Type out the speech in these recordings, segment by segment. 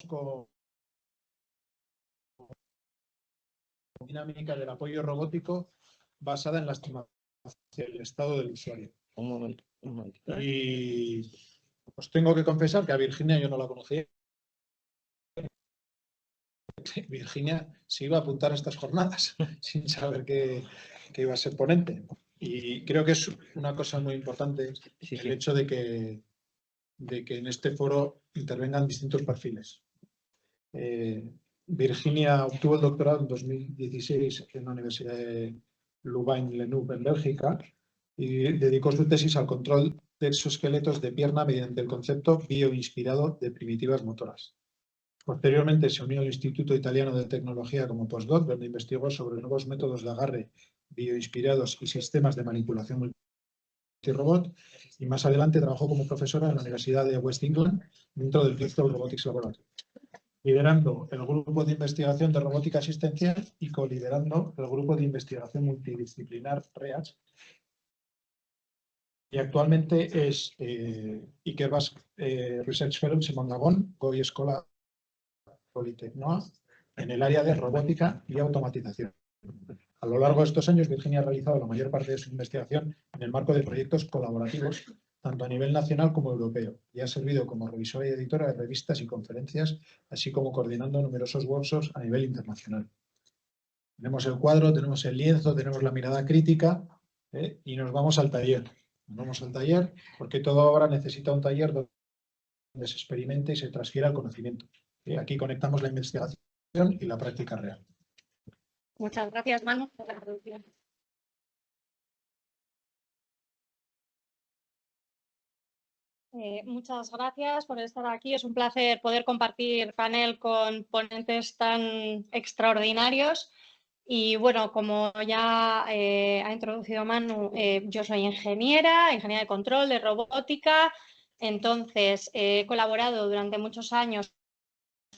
con dinámica del apoyo robótico basada en la estimación del estado del usuario. Un momento. Y os tengo que confesar que a Virginia yo no la conocía. Virginia se iba a apuntar a estas jornadas sin saber que iba a ser ponente. Y creo que es una cosa muy importante el hecho de que en este foro intervengan distintos perfiles. Virginia obtuvo el doctorado en 2016 en la Universidad de Louvain-la-Neuve en Bélgica y dedicó su tesis al control de exoesqueletos de pierna mediante el concepto bioinspirado de primitivas motoras. Posteriormente se unió al Instituto Italiano de Tecnología como postdoc, donde investigó sobre nuevos métodos de agarre bioinspirados y sistemas de manipulación multirobot, y más adelante trabajó como profesora en la Universidad de West England dentro del Bristol Robotics Laboratory, liderando el grupo de investigación de robótica asistencial y coliderando el grupo de investigación multidisciplinar REACH. Y actualmente es Ikerbas Research Fellow Simón Gabón, Goy Escola Politecnoa, en el área de robótica y automatización. A lo largo de estos años, Virginia ha realizado la mayor parte de su investigación en el marco de proyectos colaborativos, tanto a nivel nacional como europeo, y ha servido como revisora y editora de revistas y conferencias, así como coordinando numerosos workshops a nivel internacional. Tenemos el cuadro, tenemos el lienzo, tenemos la mirada crítica, y nos vamos al taller. Nos vamos al taller porque todo ahora necesita un taller donde se experimente y se transfiera el conocimiento. Aquí conectamos la investigación y la práctica real. Muchas gracias, Manu, por la introducción. Muchas gracias por estar aquí. Es un placer poder compartir panel con ponentes tan extraordinarios. Y bueno, como ya ha introducido Manu, yo soy ingeniera de control, de robótica. Entonces, he colaborado durante muchos años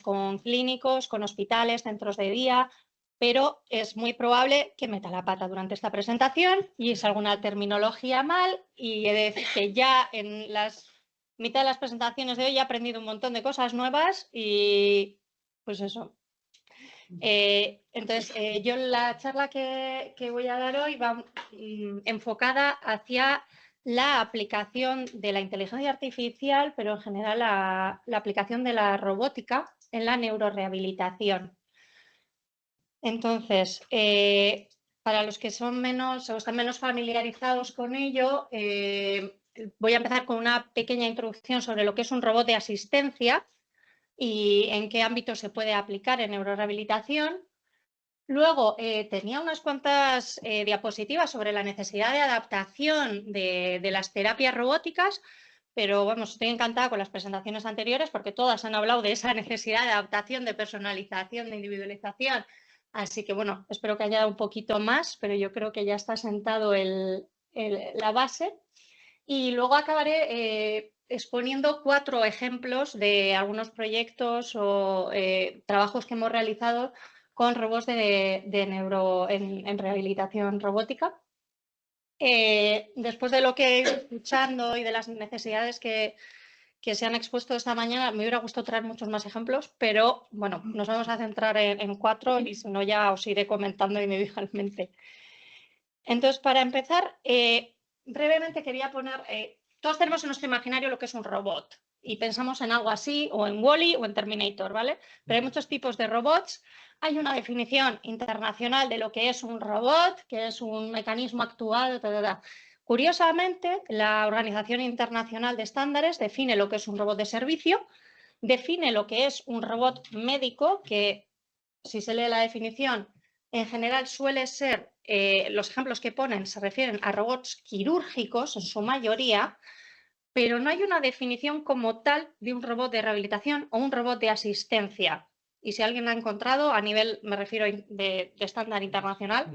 con clínicos, con hospitales, centros de día, pero es muy probable que meta la pata durante esta presentación y es alguna terminología mal, y he de decir que ya en las mitad de las presentaciones de hoy he aprendido un montón de cosas nuevas y pues eso. Entonces, yo la charla que voy a dar hoy va enfocada hacia la aplicación de la inteligencia artificial, pero en general la aplicación de la robótica en la neurorehabilitación. Entonces, para los que son menos o están menos familiarizados con ello, voy a empezar con una pequeña introducción sobre lo que es un robot de asistencia y en qué ámbito se puede aplicar en neurorehabilitación. Luego, tenía unas cuantas diapositivas sobre la necesidad de adaptación de las terapias robóticas, pero vamos, estoy encantada con las presentaciones anteriores porque todas han hablado de esa necesidad de adaptación, de personalización, de individualización. Así que bueno, espero que haya un poquito más, pero yo creo que ya está sentado la base. Y luego acabaré exponiendo 4 ejemplos de algunos proyectos o trabajos que hemos realizado con robots en rehabilitación robótica. Después de lo que he ido escuchando y de las necesidades que se han expuesto esta mañana, me hubiera gustado traer muchos más ejemplos, pero bueno, nos vamos a centrar en 4 y si no ya os iré comentando individualmente. Entonces, para empezar, brevemente quería poner, todos tenemos en nuestro imaginario lo que es un robot y pensamos en algo así, o en Wall-E o en Terminator, ¿vale? Pero hay muchos tipos de robots. Hay una definición internacional de lo que es un robot, que es un mecanismo actuado, Curiosamente, la Organización Internacional de Estándares define lo que es un robot de servicio, define lo que es un robot médico, que si se lee la definición, en general suele ser, los ejemplos que ponen se refieren a robots quirúrgicos en su mayoría, pero no hay una definición como tal de un robot de rehabilitación o un robot de asistencia. Y si alguien la ha encontrado a nivel, me refiero de estándar internacional,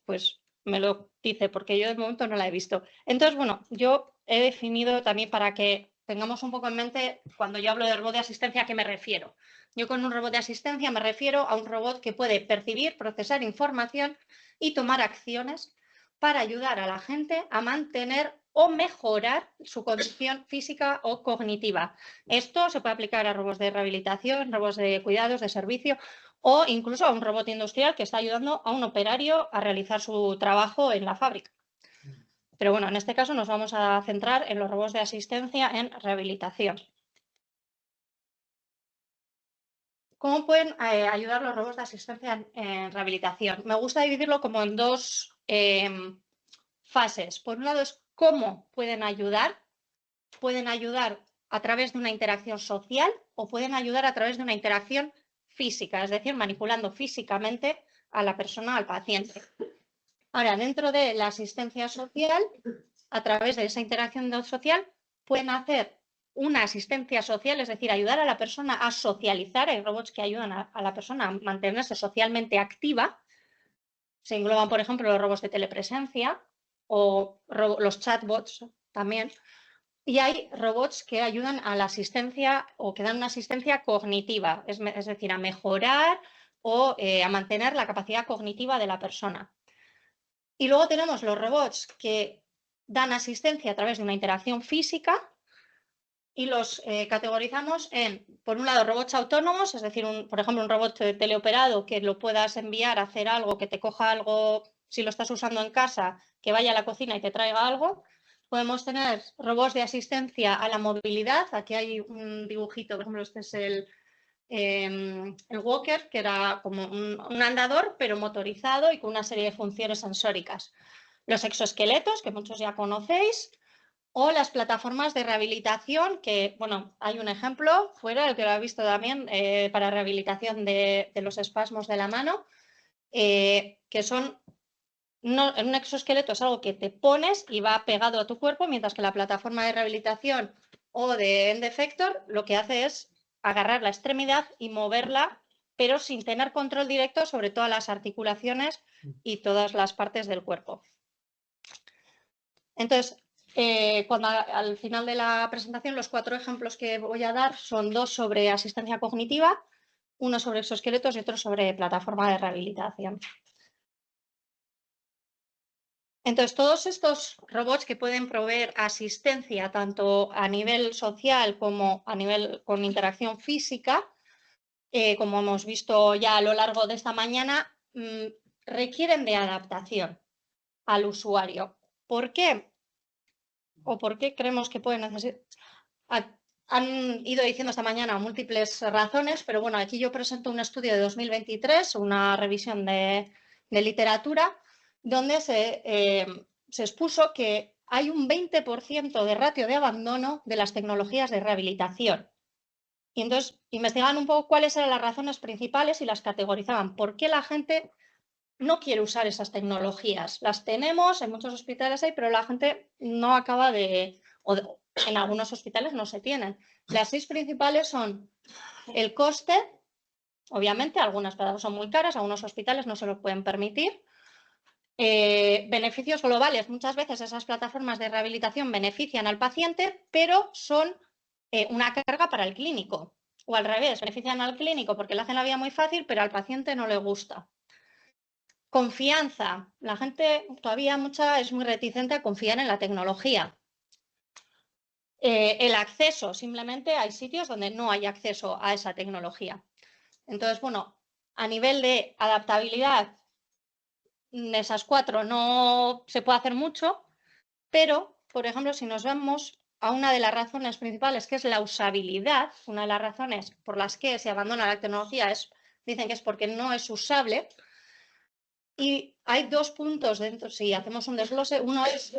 pues me lo dice, porque yo de momento no la he visto. Entonces, bueno, yo he definido también para que tengamos un poco en mente, cuando yo hablo de robot de asistencia, ¿a qué me refiero? Yo con un robot de asistencia me refiero a un robot que puede percibir, procesar información y tomar acciones para ayudar a la gente a mantener o mejorar su condición física o cognitiva. Esto se puede aplicar a robots de rehabilitación, robots de cuidados, de servicio o incluso a un robot industrial que está ayudando a un operario a realizar su trabajo en la fábrica. Pero bueno, en este caso nos vamos a centrar en los robots de asistencia en rehabilitación. ¿Cómo pueden ayudar los robots de asistencia en rehabilitación? Me gusta dividirlo como en dos fases. Por un lado es cómo pueden ayudar a través de una interacción social o pueden ayudar a través de una interacción física, es decir, manipulando físicamente a la persona, al paciente. Ahora, dentro de la asistencia social, a través de esa interacción social, pueden hacer una asistencia social, es decir, ayudar a la persona a socializar. Hay robots que ayudan a la persona a mantenerse socialmente activa. Se engloban, por ejemplo, los robots de telepresencia o los chatbots también. Y hay robots que ayudan a la asistencia o que dan una asistencia cognitiva, es decir, a mejorar o a mantener la capacidad cognitiva de la persona. Y luego tenemos los robots que dan asistencia a través de una interacción física y los categorizamos en, por un lado, robots autónomos, es decir, por ejemplo, un robot teleoperado que lo puedas enviar a hacer algo, que te coja algo, si lo estás usando en casa, que vaya a la cocina y te traiga algo. Podemos tener robots de asistencia a la movilidad. Aquí hay un dibujito, por ejemplo, este es el walker, que era como un andador, pero motorizado y con una serie de funciones sensóricas. Los exoesqueletos, que muchos ya conocéis, o las plataformas de rehabilitación, que, bueno, hay un ejemplo fuera, el que lo ha visto también, para rehabilitación de los espasmos de la mano, que son, un exoesqueleto es algo que te pones y va pegado a tu cuerpo, mientras que la plataforma de rehabilitación o de End Effector lo que hace es agarrar la extremidad y moverla, pero sin tener control directo sobre todas las articulaciones y todas las partes del cuerpo. Entonces, cuando al final de la presentación, los 4 ejemplos que voy a dar son 2 sobre asistencia cognitiva, uno sobre exoesqueletos y otro sobre plataforma de rehabilitación. Entonces, todos estos robots que pueden proveer asistencia tanto a nivel social como a nivel con interacción física, como hemos visto ya a lo largo de esta mañana, requieren de adaptación al usuario. ¿Por qué? ¿O por qué creemos que pueden necesitar? Han ido diciendo esta mañana múltiples razones, pero bueno, aquí yo presento un estudio de 2023, una revisión de literatura, donde se expuso que hay un 20% de ratio de abandono de las tecnologías de rehabilitación. Y entonces investigaban un poco cuáles eran las razones principales y las categorizaban. ¿Por qué la gente no quiere usar esas tecnologías? Las tenemos, en muchos hospitales hay, pero la gente no acaba en algunos hospitales no se tienen. Las 6 principales son el coste, obviamente, algunas son muy caras, algunos hospitales no se lo pueden permitir. Beneficios globales, muchas veces esas plataformas de rehabilitación benefician al paciente, pero son una carga para el clínico. O al revés, benefician al clínico porque le hacen la vida muy fácil, pero al paciente no le gusta. Confianza. La gente todavía es muy reticente a confiar en la tecnología. El acceso, simplemente hay sitios donde no hay acceso a esa tecnología. Entonces, bueno, a nivel de adaptabilidad, esas 4 no se puede hacer mucho, pero, por ejemplo, si nos vamos a una de las razones principales, que es la usabilidad, una de las razones por las que se abandona la tecnología dicen que es porque no es usable. Y hay 2 puntos dentro, si hacemos un desglose. Uno es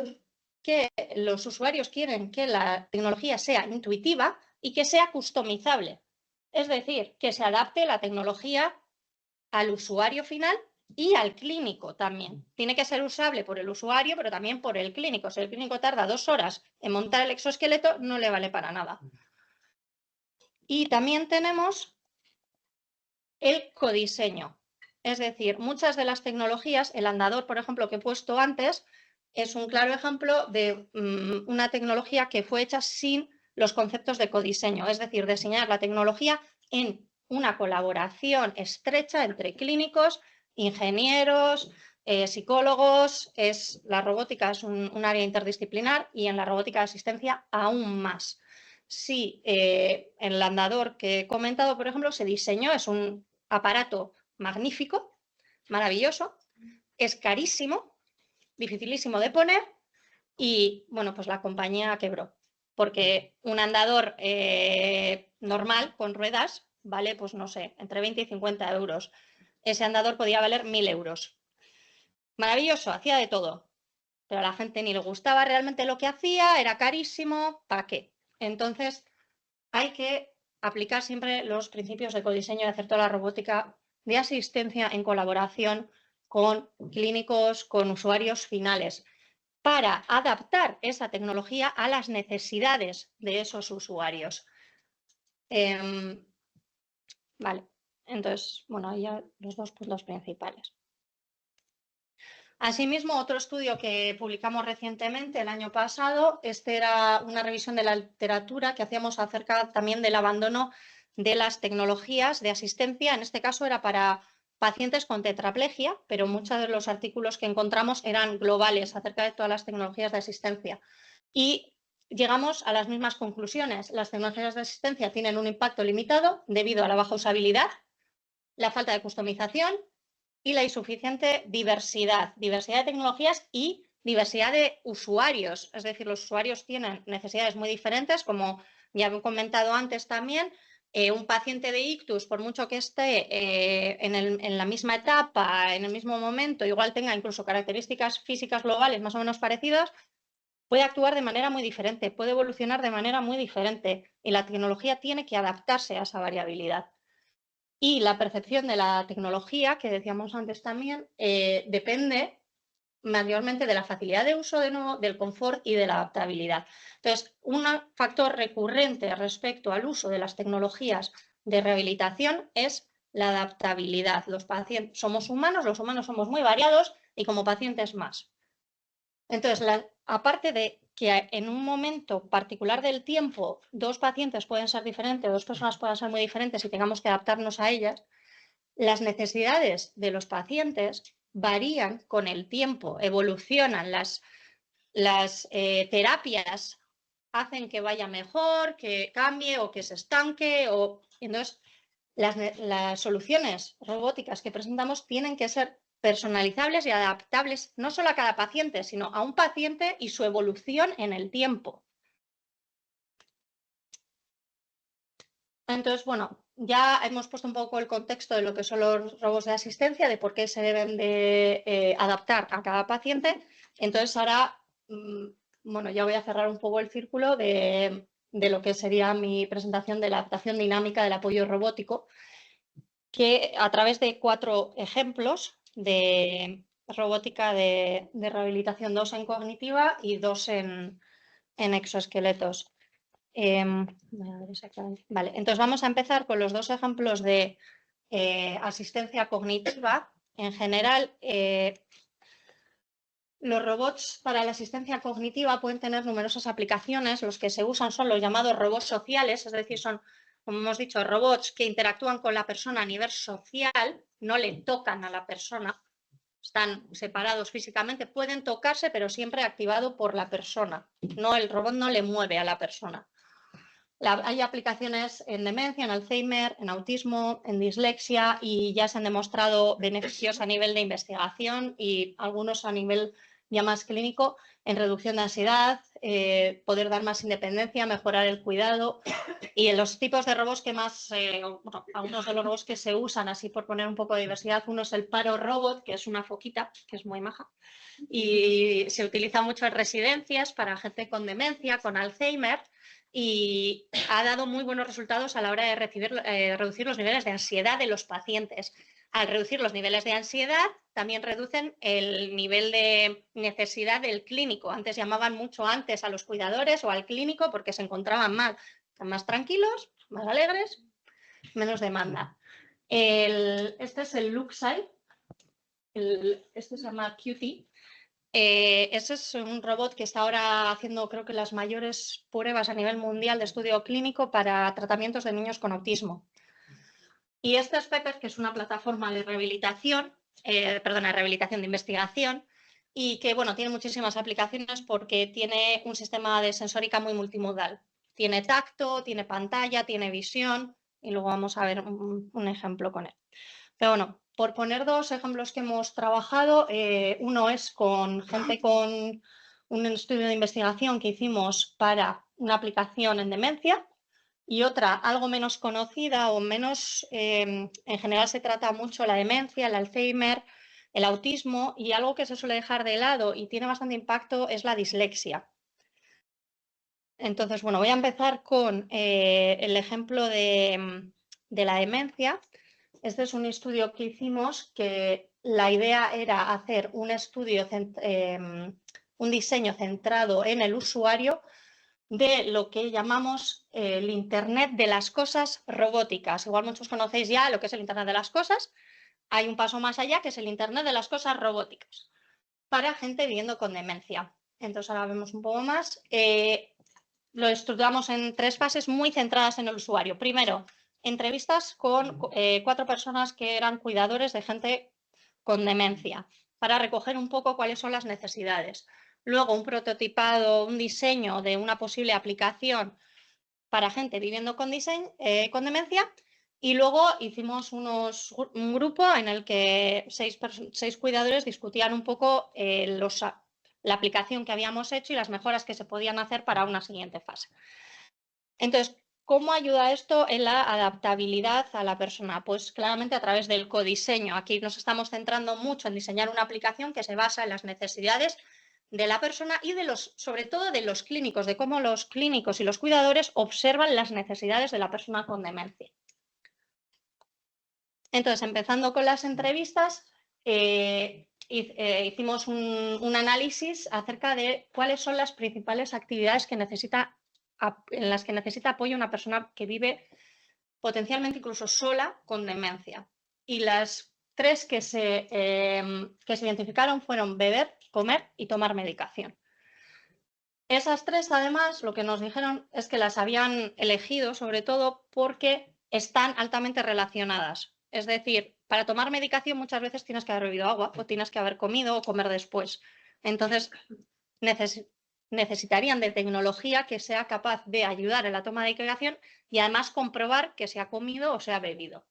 que los usuarios quieren que la tecnología sea intuitiva y que sea customizable. Es decir, que se adapte la tecnología al usuario final y al clínico también. Tiene que ser usable por el usuario, pero también por el clínico. Si el clínico tarda 2 horas en montar el exoesqueleto, no le vale para nada. Y también tenemos el codiseño. Es decir, muchas de las tecnologías, el andador, por ejemplo, que he puesto antes, es un claro ejemplo de una tecnología que fue hecha sin los conceptos de codiseño, es decir, diseñar la tecnología en una colaboración estrecha entre clínicos, ingenieros, psicólogos, la robótica es un área interdisciplinar y en la robótica de asistencia aún más. Sí, el andador que he comentado, por ejemplo, se diseñó, es un aparato magnífico, maravilloso, es carísimo, dificilísimo de poner y, bueno, pues la compañía quebró, porque un andador normal, con ruedas, vale, pues no sé, entre 20 y 50 euros. Ese andador podía valer 1.000 euros. Maravilloso, hacía de todo, pero a la gente ni le gustaba realmente lo que hacía, era carísimo, ¿para qué? Entonces, hay que aplicar siempre los principios de codiseño y hacer toda la robótica de asistencia en colaboración con clínicos, con usuarios finales, para adaptar esa tecnología a las necesidades de esos usuarios. Vale, entonces, bueno, ahí ya los dos puntos principales. Asimismo, otro estudio que publicamos recientemente, el año pasado, era una revisión de la literatura que hacíamos acerca también del abandono de las tecnologías de asistencia. En este caso era para pacientes con tetraplegia, pero muchos de los artículos que encontramos eran globales acerca de todas las tecnologías de asistencia. Y llegamos a las mismas conclusiones. Las tecnologías de asistencia tienen un impacto limitado debido a la baja usabilidad, la falta de customización y la insuficiente diversidad de tecnologías y diversidad de usuarios. Es decir, los usuarios tienen necesidades muy diferentes, como ya he comentado antes también. Un paciente de ictus, por mucho que esté en la misma etapa, en el mismo momento, igual tenga incluso características físicas globales más o menos parecidas, puede actuar de manera muy diferente, puede evolucionar de manera muy diferente y la tecnología tiene que adaptarse a esa variabilidad. Y la percepción de la tecnología, que decíamos antes también, depende mayormente de la facilidad de uso, de nuevo, del confort y de la adaptabilidad. Entonces, un factor recurrente respecto al uso de las tecnologías de rehabilitación es la adaptabilidad. Los pacientes somos humanos, los humanos somos muy variados y como pacientes más. Entonces, aparte de que en un momento particular del tiempo dos pacientes pueden ser diferentes, dos personas pueden ser muy diferentes y tengamos que adaptarnos a ellas, las necesidades de los pacientes varían con el tiempo, evolucionan, las terapias hacen que vaya mejor, que cambie o que se estanque. Entonces, las soluciones robóticas que presentamos tienen que ser personalizables y adaptables no solo a cada paciente, sino a un paciente y su evolución en el tiempo. Entonces, bueno, ya hemos puesto un poco el contexto de lo que son los robots de asistencia, de por qué se deben de adaptar a cada paciente. Entonces, ahora, bueno, ya voy a cerrar un poco el círculo de lo que sería mi presentación de la adaptación dinámica del apoyo robótico, que a través de 4 ejemplos de robótica de rehabilitación, 2 en cognitiva y 2 en exoesqueletos. Vale, entonces vamos a empezar con los 2 ejemplos de asistencia cognitiva. En general, los robots para la asistencia cognitiva pueden tener numerosas aplicaciones. Los que se usan son los llamados robots sociales, es decir, son, como hemos dicho, robots que interactúan con la persona a nivel social, no le tocan a la persona, están separados físicamente, pueden tocarse, pero siempre activado por la persona. No, el robot no le mueve a la persona. Hay aplicaciones en demencia, en Alzheimer, en autismo, en dislexia y ya se han demostrado beneficios a nivel de investigación y algunos a nivel ya más clínico en reducción de ansiedad, poder dar más independencia, mejorar el cuidado y en los tipos de robots que más, bueno, algunos de los robots que se usan así por poner un poco de diversidad, uno es el Paro Robot, que es una foquita, que es muy maja y se utiliza mucho en residencias para gente con demencia, con Alzheimer y ha dado muy buenos resultados a la hora de reducir los niveles de ansiedad de los pacientes. Al reducir los niveles de ansiedad, también reducen el nivel de necesidad del clínico. Antes llamaban mucho antes a los cuidadores o al clínico porque se encontraban mal, más tranquilos, más alegres, menos demanda. Este es el Luxai, este se llama QT. Ese es un robot que está ahora haciendo, creo que las mayores pruebas a nivel mundial de estudio clínico para tratamientos de niños con autismo. Y este Pepper, que es una plataforma de rehabilitación, rehabilitación de investigación, y que, bueno, tiene muchísimas aplicaciones porque tiene un sistema de sensórica muy multimodal. Tiene tacto, tiene pantalla, tiene visión, y luego vamos a ver un ejemplo con él. Pero bueno, por poner dos ejemplos que hemos trabajado, uno es con gente con un estudio de investigación que hicimos para una aplicación en demencia, y otra algo menos conocida o menos, en general se trata mucho la demencia, el Alzheimer, el autismo, y algo que se suele dejar de lado y tiene bastante impacto es la dislexia. Entonces, bueno, voy a empezar con el ejemplo de la demencia. Este es un estudio que hicimos que la idea era hacer un estudio, un diseño centrado en el usuario de lo que llamamos el Internet de las cosas robóticas. Igual muchos conocéis ya lo que es el Internet de las cosas. Hay un paso más allá, que es el Internet de las cosas robóticas para gente viviendo con demencia. Entonces ahora vemos un poco más. Lo estructuramos en 3 fases muy centradas en el usuario. Primero, entrevistas con 4 personas que eran cuidadores de gente con demencia para recoger un poco cuáles son las necesidades. Luego, un prototipado, un diseño de una posible aplicación para gente viviendo con demencia. Y luego hicimos un grupo en el que 6 cuidadores discutían un poco la aplicación que habíamos hecho y las mejoras que se podían hacer para una siguiente fase. Entonces, ¿cómo ayuda esto en la adaptabilidad a la persona? Pues claramente a través del codiseño. Aquí nos estamos centrando mucho en diseñar una aplicación que se basa en las necesidades de la persona y sobre todo de los clínicos, de cómo los clínicos y los cuidadores observan las necesidades de la persona con demencia. Entonces, empezando con las entrevistas, hicimos un análisis acerca de cuáles son las principales actividades en las que necesita apoyo una persona que vive potencialmente incluso sola con demencia. Y las 3 que se identificaron fueron beber, comer y tomar medicación. Esas 3, además, lo que nos dijeron es que las habían elegido sobre todo porque están altamente relacionadas. Es decir, para tomar medicación muchas veces tienes que haber bebido agua o tienes que haber comido o comer después. Entonces, necesitarían de tecnología que sea capaz de ayudar en la toma de medicación y además comprobar que se ha comido o se ha bebido.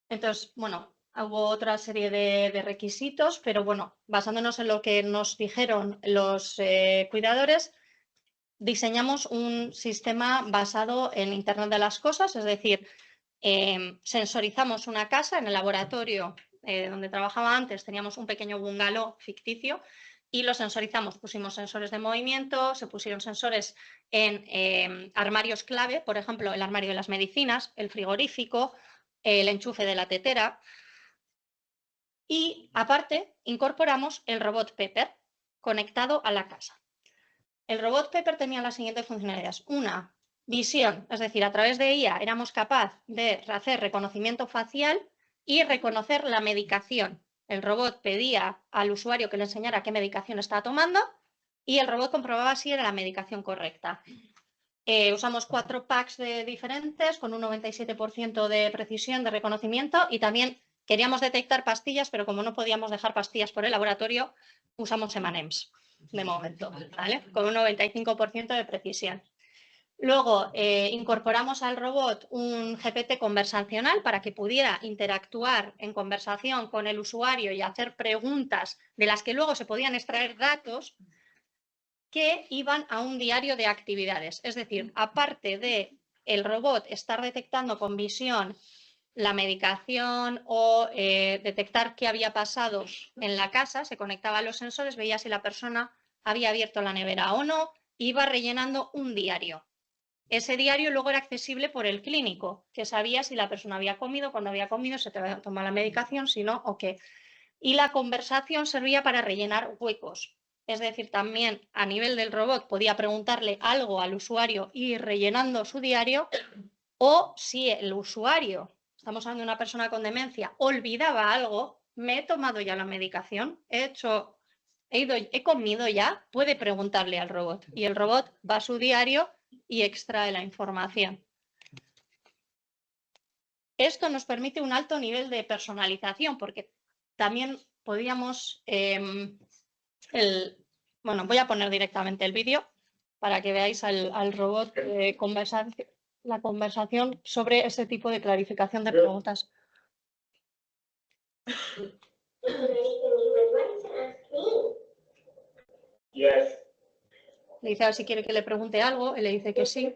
Entonces, bueno, hubo otra serie de requisitos, pero bueno, basándonos en lo que nos dijeron los cuidadores, diseñamos un sistema basado en Internet de las cosas, es decir, sensorizamos una casa. En el laboratorio donde trabajaba antes teníamos un pequeño bungalow ficticio y lo sensorizamos. Pusimos sensores de movimiento, se pusieron sensores en armarios clave, por ejemplo, el armario de las medicinas, el frigorífico, el enchufe de la tetera. Y aparte incorporamos el robot Pepper conectado a la casa. El robot Pepper tenía las siguientes funcionalidades. Una, visión, es decir, a través de ella éramos capaces de hacer reconocimiento facial y reconocer la medicación. El robot pedía al usuario que le enseñara qué medicación estaba tomando y el robot comprobaba si era la medicación correcta. Usamos 4 packs diferentes con un 97% de precisión de reconocimiento y también queríamos detectar pastillas, pero como no podíamos dejar pastillas por el laboratorio, usamos M&M's de momento, ¿vale? Con un 95% de precisión. Luego incorporamos al robot un GPT conversacional para que pudiera interactuar en conversación con el usuario y hacer preguntas de las que luego se podían extraer datos que iban a un diario de actividades. Es decir, aparte de el robot estar detectando con visión la medicación o detectar qué había pasado en la casa, se conectaba a los sensores, veía si la persona había abierto la nevera o no, iba rellenando un diario. Ese diario luego era accesible por el clínico, que sabía si la persona había comido, cuando había comido, se te había tomado la medicación, si no, o qué. Y la conversación servía para rellenar huecos. Es decir, también a nivel del robot podía preguntarle algo al usuario y ir rellenando su diario, o si el usuario, estamos hablando de una persona con demencia, olvidaba algo, me he tomado ya la medicación, he comido ya, puede preguntarle al robot y el robot va a su diario y extrae la información. Esto nos permite un alto nivel de personalización porque también podíamos, bueno, voy a poner directamente el vídeo para que veáis al robot la conversación sobre ese tipo de clarificación de preguntas. Yes. Le dice a ver si quiere que le pregunte algo, él le dice que sí.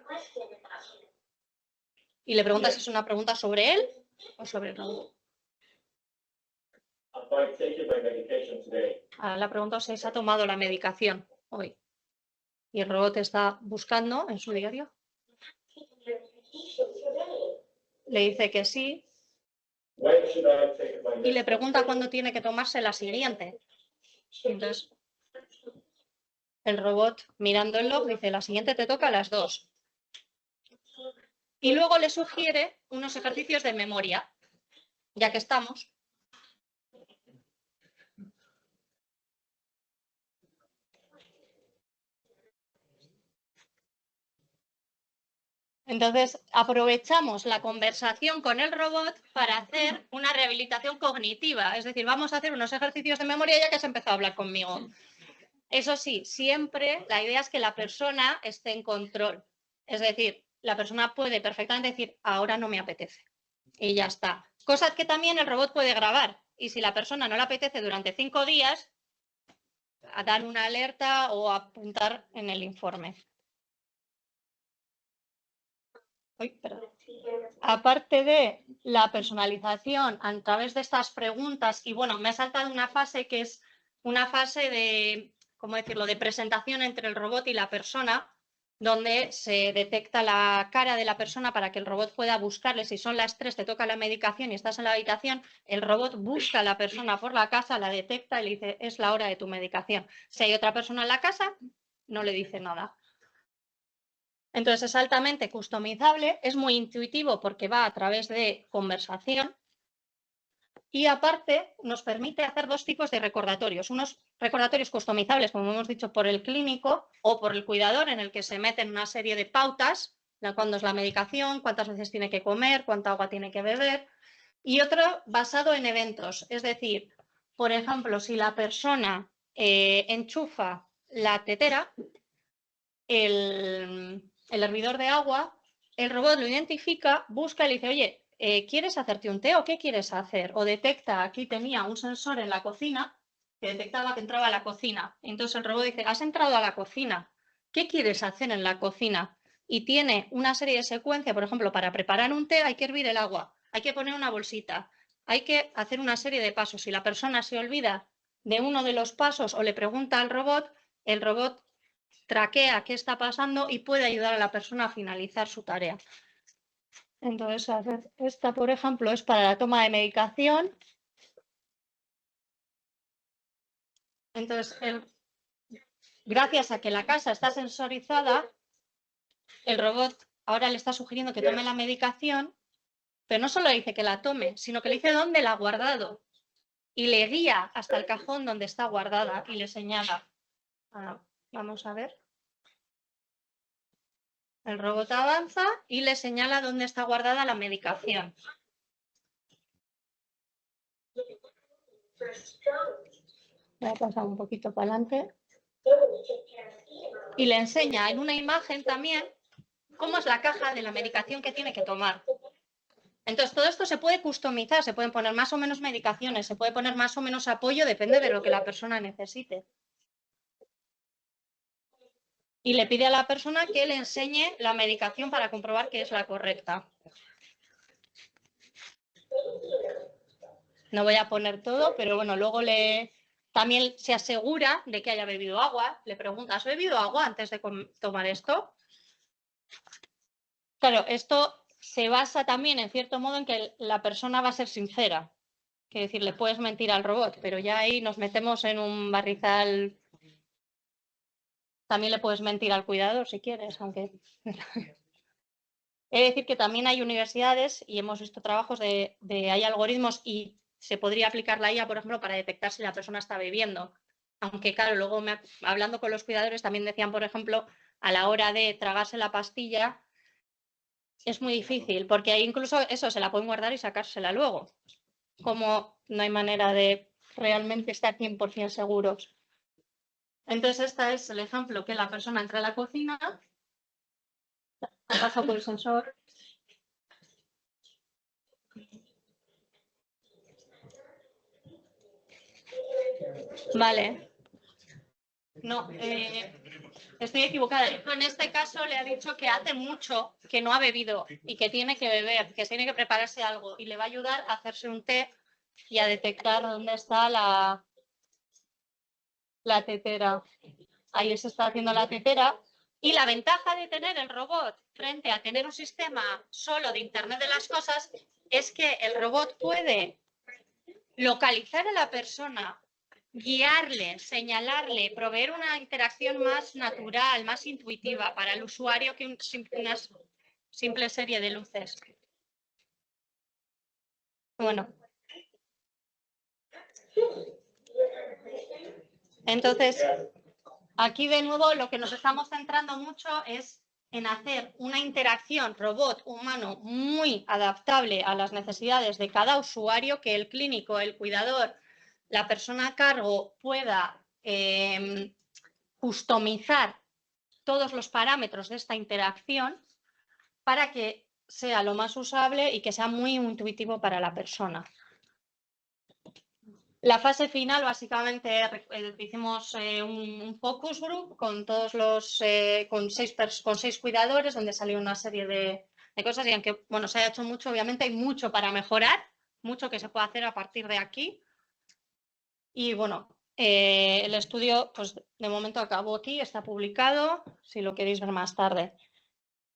Y le pregunta si es una pregunta sobre él o sobre el robot. I'm taking my medication today. Ahora la pregunta es si se ha tomado la medicación hoy. Y el robot está buscando en su diario. Le dice que sí. When should I take my Y le medication? pregunta cuándo tiene que tomarse la siguiente. Entonces, el robot mirando el log dice, la siguiente te toca a las 2. Y luego le sugiere unos ejercicios de memoria, ya que estamos. Entonces, aprovechamos la conversación con el robot para hacer una rehabilitación cognitiva. Es decir, vamos a hacer unos ejercicios de memoria ya que has empezado a hablar conmigo. Eso sí, siempre la idea es que la persona esté en control. Es decir, la persona puede perfectamente decir, ahora no me apetece. Y ya está. Cosas que también el robot puede grabar. Y si la persona no le apetece durante 5 días, a dar una alerta o apuntar en el informe. Uy, perdón. Aparte de la personalización a través de estas preguntas, y bueno, me ha saltado una fase que es una fase de, ¿cómo decirlo?, de presentación entre el robot y la persona, donde se detecta la cara de la persona para que el robot pueda buscarle. Si son las 3, te toca la medicación y estás en la habitación, el robot busca a la persona por la casa, la detecta y le dice, es la hora de tu medicación. Si hay otra persona en la casa, no le dice nada. Entonces es altamente customizable, es muy intuitivo porque va a través de conversación y aparte nos permite hacer 2 tipos de recordatorios. Unos recordatorios customizables, como hemos dicho, por el clínico o por el cuidador, en el que se meten una serie de pautas, cuándo es la medicación, cuántas veces tiene que comer, cuánta agua tiene que beber. Y otro basado en eventos, es decir, por ejemplo, si la persona enchufa la tetera, el hervidor de agua, el robot lo identifica, busca y le dice, oye, ¿quieres hacerte un té o qué quieres hacer? O detecta, aquí tenía un sensor en la cocina que detectaba que entraba a la cocina. Entonces el robot dice, has entrado a la cocina, ¿qué quieres hacer en la cocina? Y tiene una serie de secuencias, por ejemplo, para preparar un té hay que hervir el agua, hay que poner una bolsita, hay que hacer una serie de pasos. Si la persona se olvida de uno de los pasos o le pregunta al robot, el robot traquea qué está pasando y puede ayudar a la persona a finalizar su tarea. Entonces, esta, por ejemplo, es para la toma de medicación. Entonces, gracias a que la casa está sensorizada, el robot ahora le está sugiriendo que tome la medicación, pero no solo le dice que la tome, sino que le dice dónde la ha guardado y le guía hasta el cajón donde está guardada y le señala. Vamos a ver. El robot avanza y le señala dónde está guardada la medicación. Voy a pasar un poquito para adelante. Y le enseña en una imagen también cómo es la caja de la medicación que tiene que tomar. Entonces, todo esto se puede customizar, se pueden poner más o menos medicaciones, se puede poner más o menos apoyo, depende de lo que la persona necesite. Y le pide a la persona que le enseñe la medicación para comprobar que es la correcta. No voy a poner todo, pero bueno, luego también se asegura de que haya bebido agua. Le pregunta, ¿has bebido agua antes de tomar esto? Claro, esto se basa también, en cierto modo, en que la persona va a ser sincera. Es decir, le puedes mentir al robot, pero ya ahí nos metemos en un barrizal. También le puedes mentir al cuidador si quieres, aunque... He de decir que también hay universidades y hemos visto trabajos hay algoritmos y se podría aplicar la IA, por ejemplo, para detectar si la persona está bebiendo. Aunque, claro, luego hablando con los cuidadores también decían, por ejemplo, a la hora de tragarse la pastilla, es muy difícil, porque incluso eso se la pueden guardar y sacársela luego. Como no hay manera de realmente estar 100% seguros. Entonces, este es el ejemplo que la persona entra a la cocina, pasa por el sensor. Vale. No, estoy equivocada. En este caso le ha dicho que hace mucho que no ha bebido y que tiene que beber, que tiene que prepararse algo y le va a ayudar a hacerse un té y a detectar dónde está la tetera. Ahí se está haciendo la tetera. Y la ventaja de tener el robot frente a tener un sistema solo de Internet de las cosas es que el robot puede localizar a la persona, guiarle, señalarle, proveer una interacción más natural, más intuitiva para el usuario que una simple serie de luces. Bueno. Entonces, aquí de nuevo lo que nos estamos centrando mucho es en hacer una interacción robot-humano muy adaptable a las necesidades de cada usuario, que el clínico, el cuidador, la persona a cargo pueda customizar todos los parámetros de esta interacción para que sea lo más usable y que sea muy intuitivo para la persona. La fase final, básicamente, hicimos un focus group con todos los con seis cuidadores, donde salió una serie de cosas, y aunque bueno, se haya hecho mucho, obviamente hay mucho para mejorar, mucho que se puede hacer a partir de aquí. Y bueno, el estudio, pues de momento acabó aquí, está publicado, si lo queréis ver más tarde.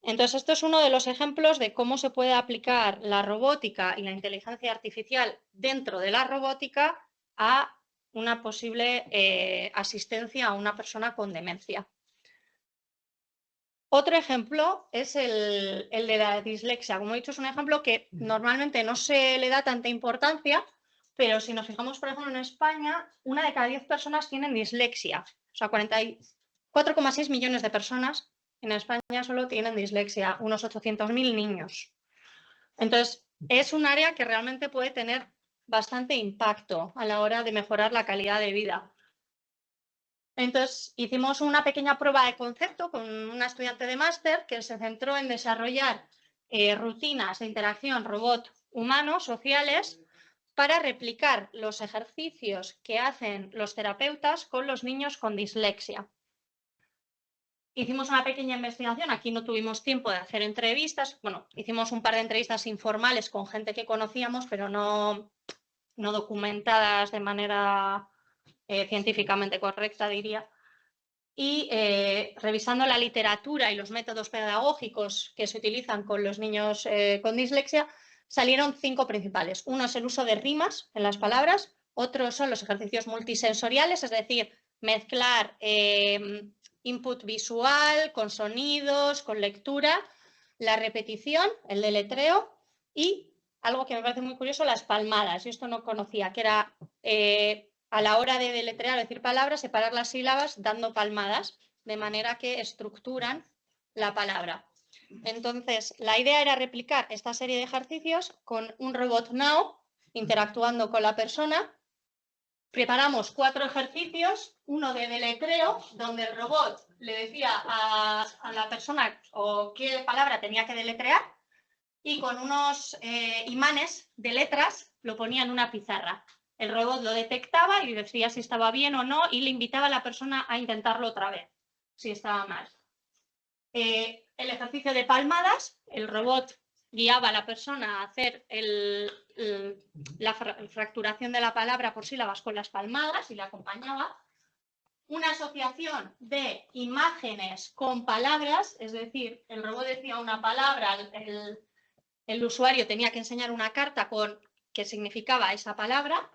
Entonces, esto es uno de los ejemplos de cómo se puede aplicar la robótica y la inteligencia artificial dentro de la robótica a una posible asistencia a una persona con demencia. Otro ejemplo es el de la dislexia. Como he dicho, es un ejemplo que normalmente no se le da tanta importancia, pero si nos fijamos, por ejemplo, en España, 1 de cada 10 personas tienen dislexia. O sea, 4,6 millones de personas en España solo tienen dislexia, unos 800.000 niños. Entonces, es un área que realmente puede tener bastante impacto a la hora de mejorar la calidad de vida. Entonces, hicimos una pequeña prueba de concepto con una estudiante de máster que se centró en desarrollar rutinas de interacción robot-humano sociales para replicar los ejercicios que hacen los terapeutas con los niños con dislexia. Hicimos una pequeña investigación, aquí no tuvimos tiempo de hacer entrevistas, bueno, hicimos un par de entrevistas informales con gente que conocíamos, pero no documentadas de manera científicamente correcta, diría. Y revisando la literatura y los métodos pedagógicos que se utilizan con los niños con dislexia, salieron 5 principales. Uno es el uso de rimas en las palabras, otros son los ejercicios multisensoriales, es decir, mezclar input visual con sonidos, con lectura, la repetición, el deletreo y algo que me parece muy curioso, las palmadas. Yo esto no conocía, que era a la hora de deletrear, decir palabras, separar las sílabas dando palmadas, de manera que estructuran la palabra. Entonces, la idea era replicar esta serie de ejercicios con un robot Now, interactuando con la persona. Preparamos 4 ejercicios, uno de deletreo, donde el robot le decía a la persona qué palabra tenía que deletrear, y con unos imanes de letras lo ponía en una pizarra. El robot lo detectaba y decía si estaba bien o no y le invitaba a la persona a intentarlo otra vez, si estaba mal. El ejercicio de palmadas, el robot guiaba a la persona a hacer la fracturación de la palabra por sílabas con las palmadas y le acompañaba. Una asociación de imágenes con palabras, es decir, el robot decía una palabra, el usuario tenía que enseñar una carta con qué significaba esa palabra,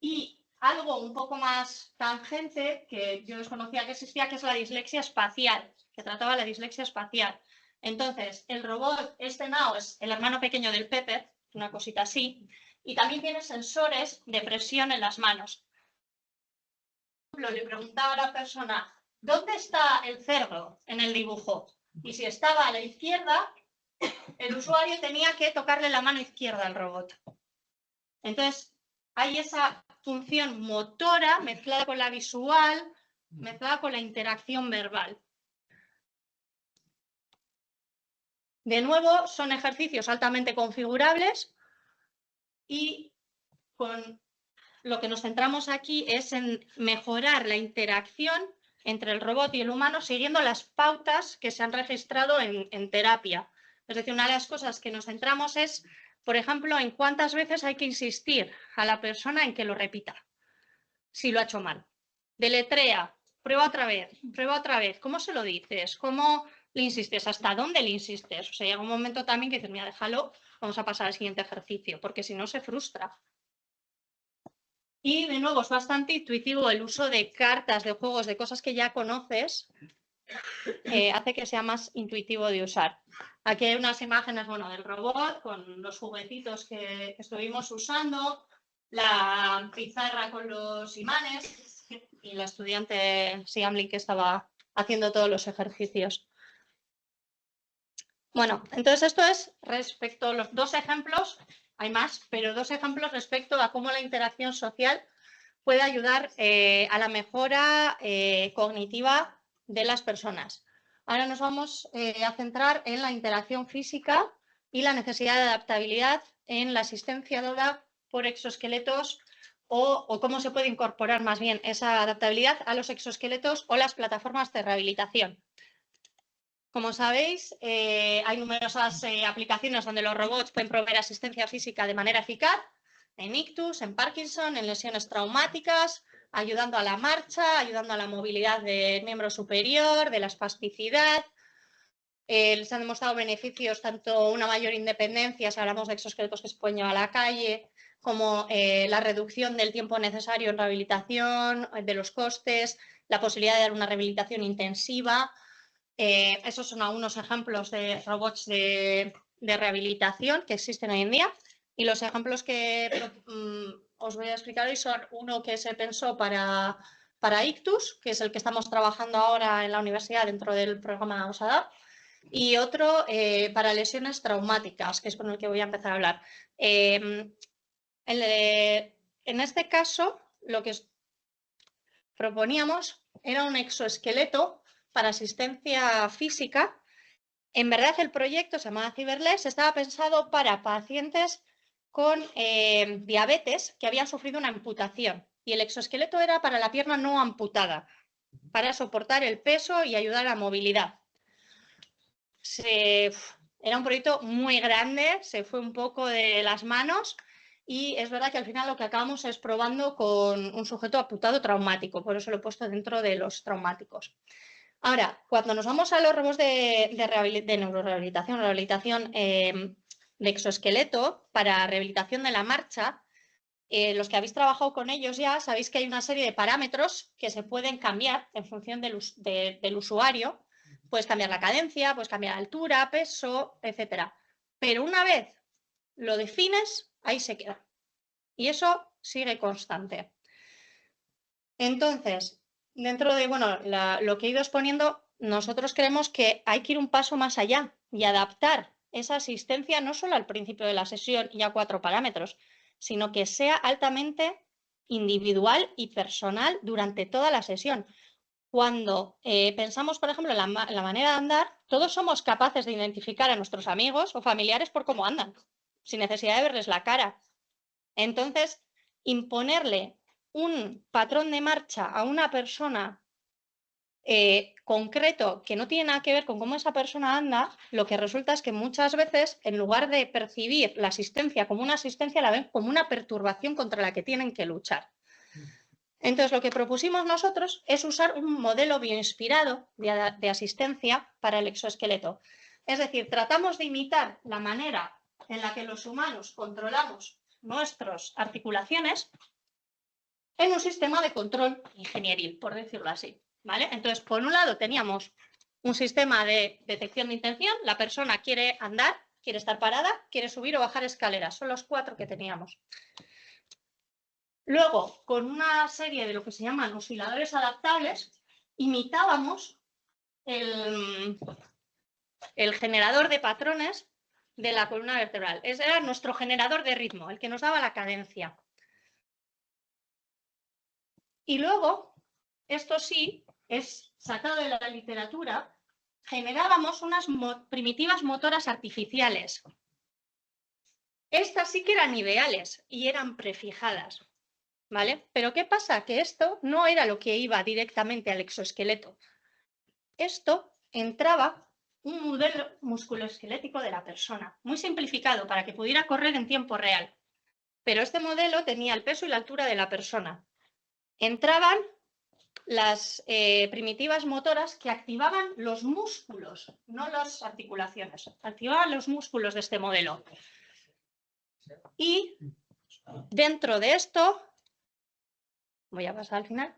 y algo un poco más tangente que yo desconocía que existía, que es la dislexia espacial, que trataba la dislexia espacial. Entonces, el robot Now es el hermano pequeño del Pepper, una cosita así, y también tiene sensores de presión en las manos. Por ejemplo, le preguntaba a la persona, ¿dónde está el cerdo en el dibujo? Y si estaba a la izquierda, el usuario tenía que tocarle la mano izquierda al robot. Entonces, hay esa función motora mezclada con la visual, mezclada con la interacción verbal. De nuevo, son ejercicios altamente configurables y con lo que nos centramos aquí es en mejorar la interacción entre el robot y el humano siguiendo las pautas que se han registrado en terapia. Es decir, una de las cosas que nos centramos es, por ejemplo, en cuántas veces hay que insistir a la persona en que lo repita, si lo ha hecho mal. Deletrea, prueba otra vez. ¿Cómo se lo dices? ¿Cómo le insistes? ¿Hasta dónde le insistes? O sea, llega un momento también que dices, mira, déjalo, vamos a pasar al siguiente ejercicio, porque si no se frustra. Y de nuevo es bastante intuitivo el uso de cartas, de juegos, de cosas que ya conoces, hace que sea más intuitivo de usar. Aquí hay unas imágenes, bueno, del robot con los juguetitos que estuvimos usando, la pizarra con los imanes y la estudiante Siamli que estaba haciendo todos los ejercicios. Bueno, entonces esto es respecto a los dos ejemplos, hay más, pero dos ejemplos respecto a cómo la interacción social puede ayudar a la mejora cognitiva de las personas. Ahora nos vamos a centrar en la interacción física y la necesidad de adaptabilidad en la asistencia dada por exoesqueletos o cómo se puede incorporar más bien esa adaptabilidad a los exoesqueletos o las plataformas de rehabilitación. Como sabéis, hay numerosas aplicaciones donde los robots pueden proveer asistencia física de manera eficaz, en ictus, en Parkinson, en lesiones traumáticas, ayudando a la marcha, ayudando a la movilidad del miembro superior, de la espasticidad. Les han demostrado beneficios, tanto una mayor independencia, si hablamos de exoesqueletos que se pueden llevar a la calle, como la reducción del tiempo necesario en rehabilitación, de los costes, la posibilidad de dar una rehabilitación intensiva. Esos son algunos ejemplos de robots de rehabilitación que existen hoy en día. Y los ejemplos que os voy a explicar hoy son uno que se pensó para ictus, que es el que estamos trabajando ahora en la universidad dentro del programa OSADAP, y otro para lesiones traumáticas, que es con el que voy a empezar a hablar. En este caso, lo que proponíamos era un exoesqueleto para asistencia física. En verdad, el proyecto se llamaba CyberLess, estaba pensado para pacientes con diabetes que habían sufrido una amputación y el exoesqueleto era para la pierna no amputada, para soportar el peso y ayudar a la movilidad. Era un proyecto muy grande, se fue un poco de las manos y es verdad que al final lo que acabamos es probando con un sujeto amputado traumático, por eso lo he puesto dentro de los traumáticos. Ahora, cuando nos vamos a los robots de neurorehabilitación, rehabilitación de exoesqueleto para rehabilitación de la marcha, los que habéis trabajado con ellos ya sabéis que hay una serie de parámetros que se pueden cambiar en función del usuario. Puedes cambiar la cadencia, puedes cambiar la altura, peso, etc. Pero una vez lo defines, ahí se queda. Y eso sigue constante. Entonces, dentro de lo que he ido exponiendo, nosotros creemos que hay que ir un paso más allá y adaptar esa asistencia no solo al principio de la sesión y a 4 parámetros, sino que sea altamente individual y personal durante toda la sesión. Cuando pensamos, por ejemplo, en la manera de andar, todos somos capaces de identificar a nuestros amigos o familiares por cómo andan, sin necesidad de verles la cara. Entonces, imponerle un patrón de marcha a una persona concreto que no tiene nada que ver con cómo esa persona anda, lo que resulta es que muchas veces, en lugar de percibir la asistencia como una asistencia, la ven como una perturbación contra la que tienen que luchar. Entonces, lo que propusimos nosotros es usar un modelo bioinspirado de asistencia para el exoesqueleto. Es decir, tratamos de imitar la manera en la que los humanos controlamos nuestras articulaciones en un sistema de control ingenieril, por decirlo así, ¿vale? Entonces, por un lado teníamos un sistema de detección de intención, la persona quiere andar, quiere estar parada, quiere subir o bajar escaleras, son los 4 que teníamos. Luego, con una serie de lo que se llaman osciladores adaptables, imitábamos el generador de patrones de la columna vertebral. Ese era nuestro generador de ritmo, el que nos daba la cadencia. Y luego, esto sí, es sacado de la literatura, generábamos unas primitivas motoras artificiales. Estas sí que eran ideales y eran prefijadas, ¿vale? Pero ¿qué pasa? Que esto no era lo que iba directamente al exoesqueleto. Esto entraba un modelo musculoesquelético de la persona, muy simplificado para que pudiera correr en tiempo real. Pero este modelo tenía el peso y la altura de la persona. Entraban las primitivas motoras que activaban los músculos, no las articulaciones, activaban los músculos de este modelo. Y dentro de esto, voy a pasar al final,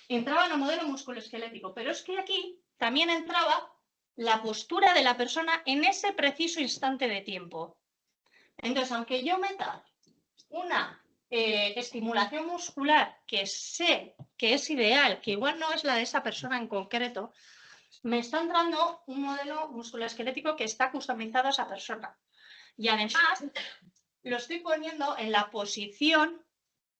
entraba en el modelo musculoesquelético, pero es que aquí también entraba la postura de la persona en ese preciso instante de tiempo. Entonces, aunque yo meta una estimulación muscular que sé que es ideal, que igual no es la de esa persona en concreto, me está entrando un modelo musculoesquelético que está customizado a esa persona. Y además, lo estoy poniendo en la posición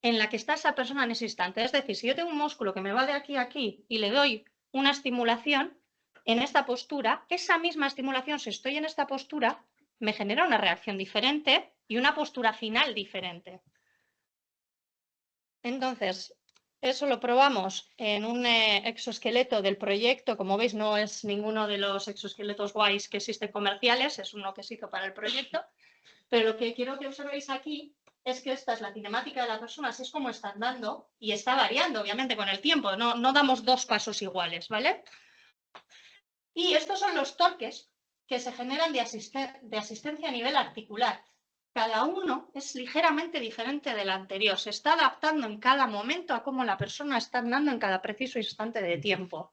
en la que está esa persona en ese instante. Es decir, si yo tengo un músculo que me va de aquí a aquí y le doy una estimulación en esta postura, esa misma estimulación, si estoy en esta postura, me genera una reacción diferente y una postura final diferente. Entonces, eso lo probamos en un exoesqueleto del proyecto. Como veis, no es ninguno de los exoesqueletos guays que existen comerciales, es uno que se hizo para el proyecto. Pero lo que quiero que observéis aquí es que esta es la cinemática de la persona, así es como está andando y está variando, obviamente, con el tiempo. No damos dos pasos iguales, ¿vale? Y estos son los torques que se generan de asistencia a nivel articular. Cada uno es ligeramente diferente del anterior. Se está adaptando en cada momento a cómo la persona está andando en cada preciso instante de tiempo.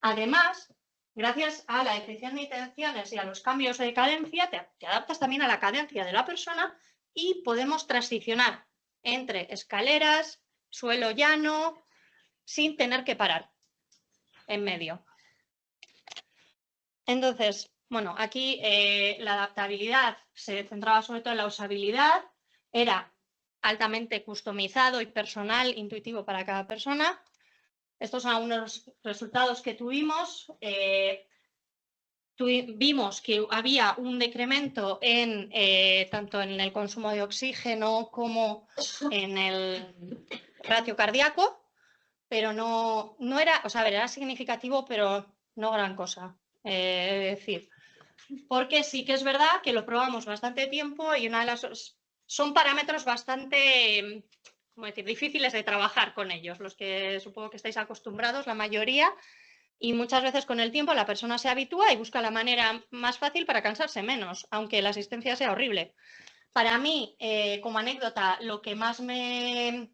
Además, gracias a la definición de intenciones y a los cambios de cadencia, te adaptas también a la cadencia de la persona y podemos transicionar entre escaleras, suelo llano, sin tener que parar en medio. Entonces, bueno, aquí la adaptabilidad se centraba sobre todo en la usabilidad, era altamente customizado y personal, intuitivo para cada persona. Estos son algunos resultados que tuvimos. Vimos que había un decremento en tanto en el consumo de oxígeno como en el ratio cardíaco, pero no era, o sea, a ver, era significativo, pero no gran cosa. Es decir, porque sí que es verdad que lo probamos bastante tiempo y son parámetros bastante, ¿cómo decir?, difíciles de trabajar con ellos, los que supongo que estáis acostumbrados, la mayoría. Y muchas veces con el tiempo la persona se habitúa y busca la manera más fácil para cansarse menos, aunque la asistencia sea horrible. Para mí, como anécdota, lo que más me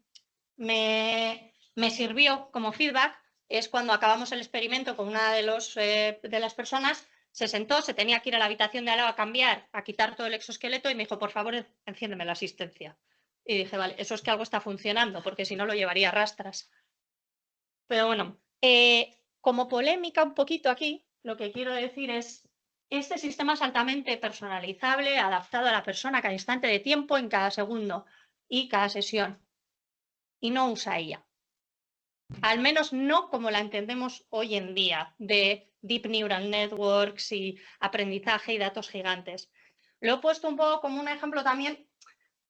sirvió como feedback es cuando acabamos el experimento con una de las personas, se sentó, se tenía que ir a la habitación de al lado a cambiar, a quitar todo el exoesqueleto y me dijo, por favor, enciéndeme la asistencia. Y dije, vale, eso es que algo está funcionando, porque si no lo llevaría a rastras. Pero bueno, como polémica un poquito aquí, lo que quiero decir es, este sistema es altamente personalizable, adaptado a la persona cada instante de tiempo, en cada segundo y cada sesión. Y no usa IA. Al menos no como la entendemos hoy en día, de Deep Neural Networks y aprendizaje y datos gigantes. Lo he puesto un poco como un ejemplo también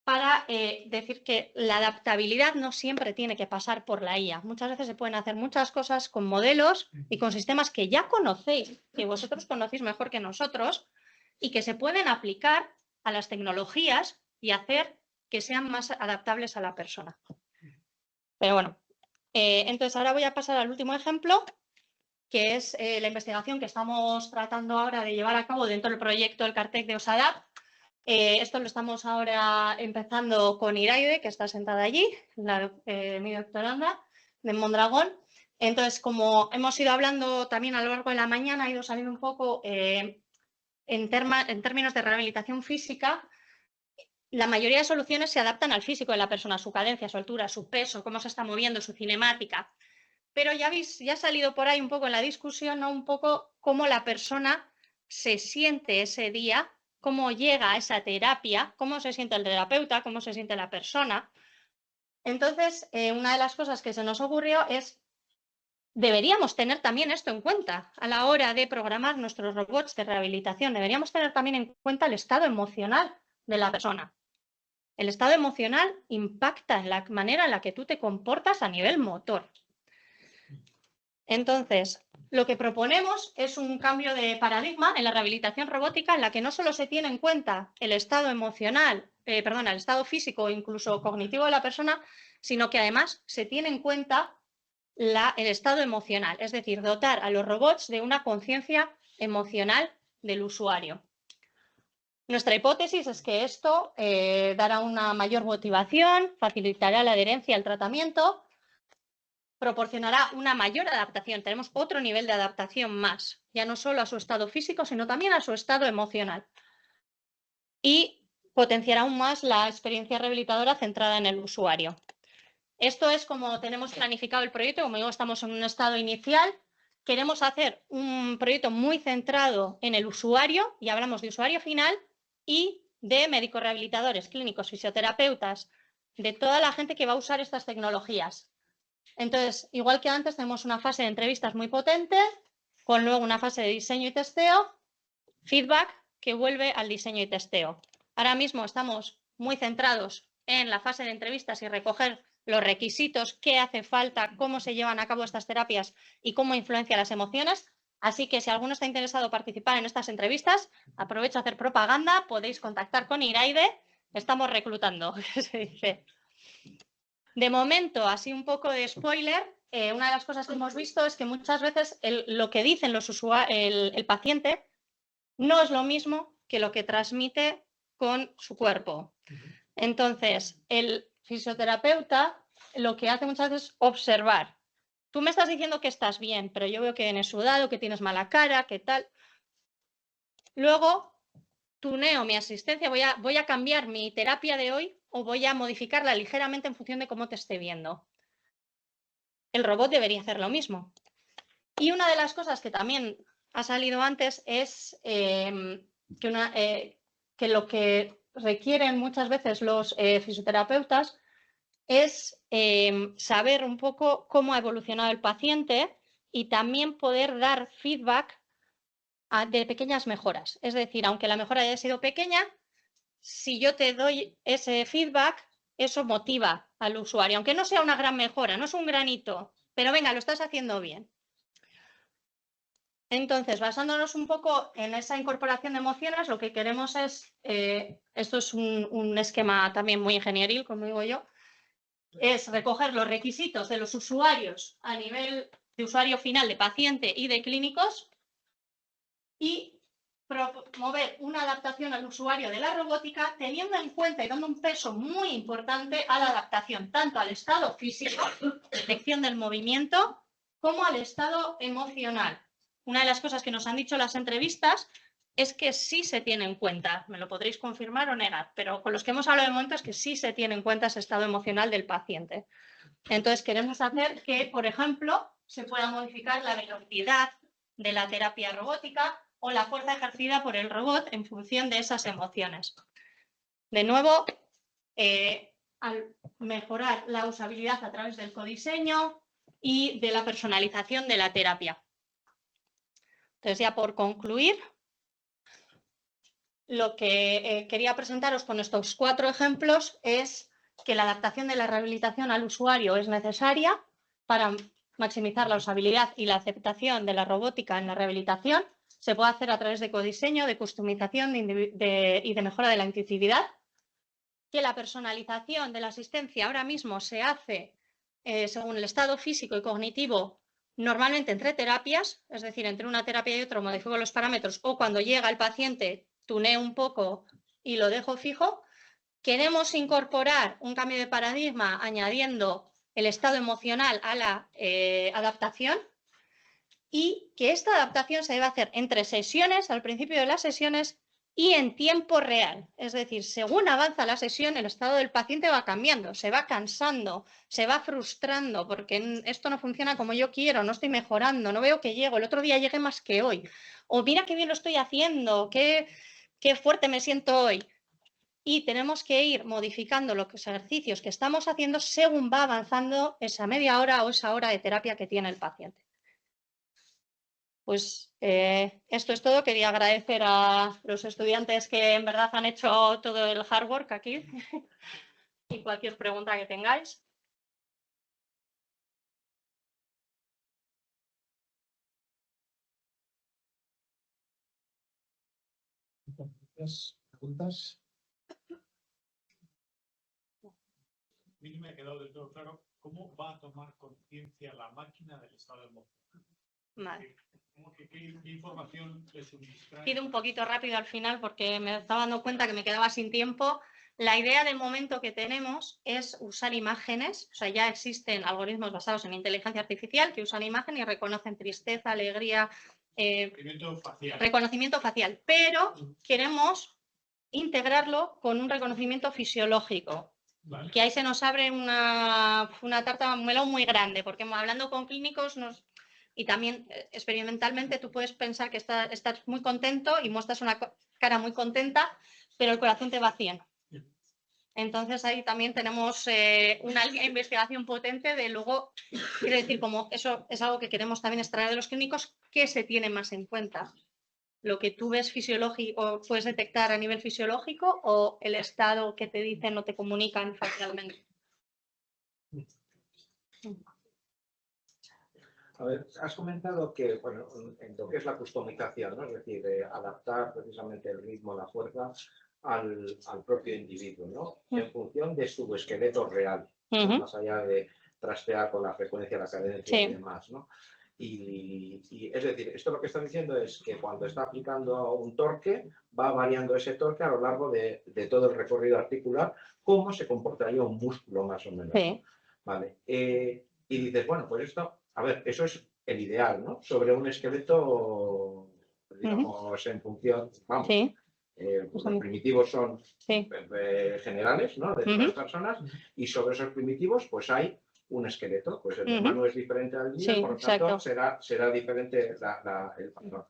para decir que la adaptabilidad no siempre tiene que pasar por la IA. Muchas veces se pueden hacer muchas cosas con modelos y con sistemas que ya conocéis, que vosotros conocéis mejor que nosotros y que se pueden aplicar a las tecnologías y hacer que sean más adaptables a la persona. Pero bueno, entonces ahora voy a pasar al último ejemplo, que es la investigación que estamos tratando ahora de llevar a cabo dentro del proyecto del CARTEC de OSADAP. Esto lo estamos ahora empezando con Iraide, que está sentada allí, mi doctoranda de Mondragón. Entonces, como hemos ido hablando también a lo largo de la mañana, ha ido saliendo un poco en términos de rehabilitación física, la mayoría de soluciones se adaptan al físico de la persona, su cadencia, su altura, su peso, cómo se está moviendo, su cinemática. Pero ya ha salido por ahí un poco en la discusión, ¿no? Un poco cómo la persona se siente ese día, cómo llega a esa terapia, cómo se siente el terapeuta, cómo se siente la persona. Entonces, una de las cosas que se nos ocurrió es, deberíamos tener también esto en cuenta a la hora de programar nuestros robots de rehabilitación. Deberíamos tener también en cuenta el estado emocional de la persona. El estado emocional impacta en la manera en la que tú te comportas a nivel motor. Entonces, lo que proponemos es un cambio de paradigma en la rehabilitación robótica en la que no solo se tiene en cuenta el estado emocional, el estado físico o incluso cognitivo de la persona, sino que además se tiene en cuenta el estado emocional, es decir, dotar a los robots de una conciencia emocional del usuario. Nuestra hipótesis es que esto dará una mayor motivación, facilitará la adherencia al tratamiento, proporcionará una mayor adaptación. Tenemos otro nivel de adaptación más, ya no solo a su estado físico, sino también a su estado emocional. Y potenciará aún más la experiencia rehabilitadora centrada en el usuario. Esto es como tenemos planificado el proyecto, como digo, estamos en un estado inicial. Queremos hacer un proyecto muy centrado en el usuario, y hablamos de usuario final, y de médicos rehabilitadores, clínicos, fisioterapeutas, de toda la gente que va a usar estas tecnologías. Entonces, igual que antes, tenemos una fase de entrevistas muy potente, con luego una fase de diseño y testeo, feedback que vuelve al diseño y testeo. Ahora mismo estamos muy centrados en la fase de entrevistas y recoger los requisitos, qué hace falta, cómo se llevan a cabo estas terapias y cómo influencia las emociones. Así que si alguno está interesado en participar en estas entrevistas, aprovecho a hacer propaganda, podéis contactar con Iraide, estamos reclutando, se dice. De momento, así un poco de spoiler, una de las cosas que hemos visto es que muchas veces lo que dicen el paciente no es lo mismo que lo que transmite con su cuerpo. Entonces, el fisioterapeuta lo que hace muchas veces es observar. Tú me estás diciendo que estás bien, pero yo veo que vienes sudado, que tienes mala cara, que tal. Luego, tuneo mi asistencia, voy a cambiar mi terapia de hoy o voy a modificarla ligeramente en función de cómo te esté viendo. El robot debería hacer lo mismo. Y una de las cosas que también ha salido antes es que lo que requieren muchas veces los fisioterapeutas es saber un poco cómo ha evolucionado el paciente y también poder dar feedback de pequeñas mejoras. Es decir, aunque la mejora haya sido pequeña, si yo te doy ese feedback, eso motiva al usuario, aunque no sea una gran mejora, no es un granito, pero venga, lo estás haciendo bien. Entonces, basándonos un poco en esa incorporación de emociones, lo que queremos es, esto es un esquema también muy ingenieril, como digo yo, es recoger los requisitos de los usuarios a nivel de usuario final, de paciente y de clínicos, y promover una adaptación al usuario de la robótica, teniendo en cuenta y dando un peso muy importante a la adaptación, tanto al estado físico, detección del movimiento, como al estado emocional. Una de las cosas que nos han dicho las entrevistas es que sí se tiene en cuenta, me lo podréis confirmar o negar, pero con los que hemos hablado de momento es que sí se tiene en cuenta ese estado emocional del paciente. Entonces, queremos hacer que, por ejemplo, se pueda modificar la velocidad de la terapia robótica o la fuerza ejercida por el robot en función de esas emociones. De nuevo, al mejorar la usabilidad a través del codiseño y de la personalización de la terapia. Entonces, ya por concluir, lo que quería presentaros con estos 4 ejemplos es que la adaptación de la rehabilitación al usuario es necesaria para maximizar la usabilidad y la aceptación de la robótica en la rehabilitación. Se puede hacer a través de codiseño, de customización y de mejora de la intuitividad. Que la personalización de la asistencia ahora mismo se hace según el estado físico y cognitivo, normalmente entre terapias, es decir, entre una terapia y otra modifico los parámetros o cuando llega el paciente tuneo un poco y lo dejo fijo. Queremos incorporar un cambio de paradigma añadiendo el estado emocional a la adaptación y que esta adaptación se debe hacer entre sesiones, al principio de las sesiones y en tiempo real. Es decir, según avanza la sesión, el estado del paciente va cambiando, se va cansando, se va frustrando porque esto no funciona como yo quiero, no estoy mejorando, no veo que llego, el otro día llegué más que hoy. O mira qué bien lo estoy haciendo, qué fuerte me siento hoy. y tenemos que ir modificando los ejercicios que estamos haciendo según va avanzando esa media hora o esa hora de terapia que tiene el paciente. Pues esto es todo. Quería agradecer a los estudiantes que en verdad han hecho todo el hard work aquí y cualquier pregunta que tengáis. ¿Preguntas? A mí no me ha quedado del todo claro cómo va a tomar conciencia la máquina del estado del motor. Vale. ¿Qué información le suministra? Pido un poquito rápido al final porque me estaba dando cuenta que me quedaba sin tiempo. La idea del momento que tenemos es usar imágenes, o sea, ya existen algoritmos basados en inteligencia artificial que usan imagen y reconocen tristeza, alegría, reconocimiento facial, pero queremos integrarlo con un reconocimiento fisiológico. Vale. Que ahí se nos abre una tarta, un melón muy grande, porque hablando con clínicos y también experimentalmente tú puedes pensar que estás muy contento y muestras una cara muy contenta, pero el corazón te va a 100. Entonces ahí también tenemos una investigación potente de luego, quiero decir, como eso es algo que queremos también extraer de los clínicos, ¿qué se tiene más en cuenta? ¿Lo que tú ves fisiológico o puedes detectar a nivel fisiológico o el estado que te dicen o te comunican facialmente? A ver, has comentado que, bueno, en lo que es la customización, ¿no? Es decir, adaptar precisamente el ritmo, la fuerza al propio individuo, ¿no? En función de su esqueleto real, más allá de trastear con la frecuencia, la cadencia y demás, ¿no? Y es decir, esto lo que está diciendo es que cuando está aplicando un torque, va variando ese torque a lo largo de todo el recorrido articular, cómo se comportaría un músculo más o menos. Sí. Vale. Y dices, bueno, pues esto, a ver, eso es el ideal, ¿no? Sobre un esqueleto, digamos, en función, vamos, sí. Pues los primitivos son generales, ¿no? De todas las personas, y sobre esos primitivos, pues hay un esqueleto, pues el humano es diferente al niño, por lo tanto será diferente el patrón.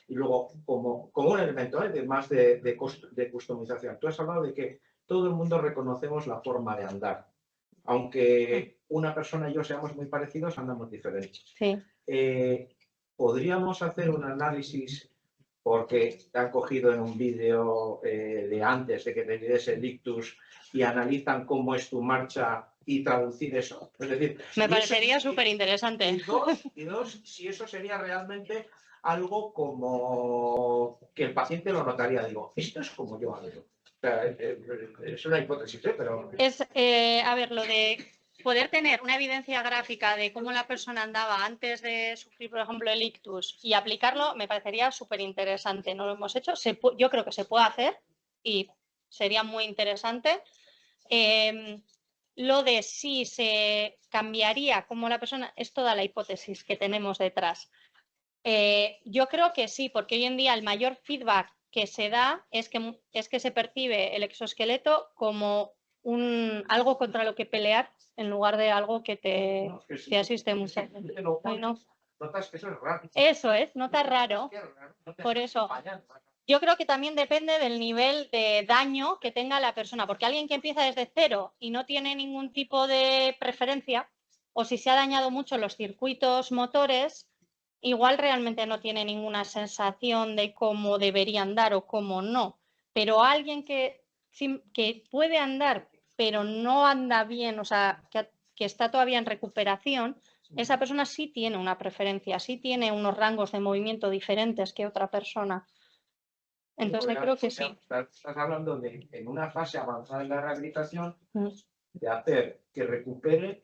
Y luego, como un elemento de customización, tú has hablado de que todo el mundo reconocemos la forma de andar. Aunque una persona y yo seamos muy parecidos, andamos diferentes. Sí. ¿Podríamos hacer un análisis, porque te han cogido en un vídeo de antes de que te diese el ictus y analizan cómo es tu marcha y traducir eso? Es decir, me parecería súper interesante. Y dos, si eso sería realmente algo como que el paciente lo notaría. Digo, esto es como yo ando. O sea, es una hipótesis, pero... a ver, lo de poder tener una evidencia gráfica de cómo la persona andaba antes de sufrir, por ejemplo, el ictus y aplicarlo, me parecería súper interesante. No lo hemos hecho. Yo creo que se puede hacer y sería muy interesante. Lo de si se cambiaría cómo la persona, es toda la hipótesis que tenemos detrás. Yo creo que sí, porque hoy en día el mayor feedback que se da es que se percibe el exoesqueleto como algo contra lo que pelear en lugar de algo que te asiste mucho. Notas que eso es raro. Eso es, nota raro. Por eso. Yo creo que también depende del nivel de daño que tenga la persona, porque alguien que empieza desde cero y no tiene ningún tipo de preferencia, o si se ha dañado mucho los circuitos motores, igual realmente no tiene ninguna sensación de cómo debería andar o cómo no. Pero alguien que puede andar, pero no anda bien, o sea, que está todavía en recuperación, esa persona sí tiene una preferencia, sí tiene unos rangos de movimiento diferentes que otra persona. Entonces creo que sí. Estás hablando de, en una fase avanzada en la rehabilitación, de hacer que recupere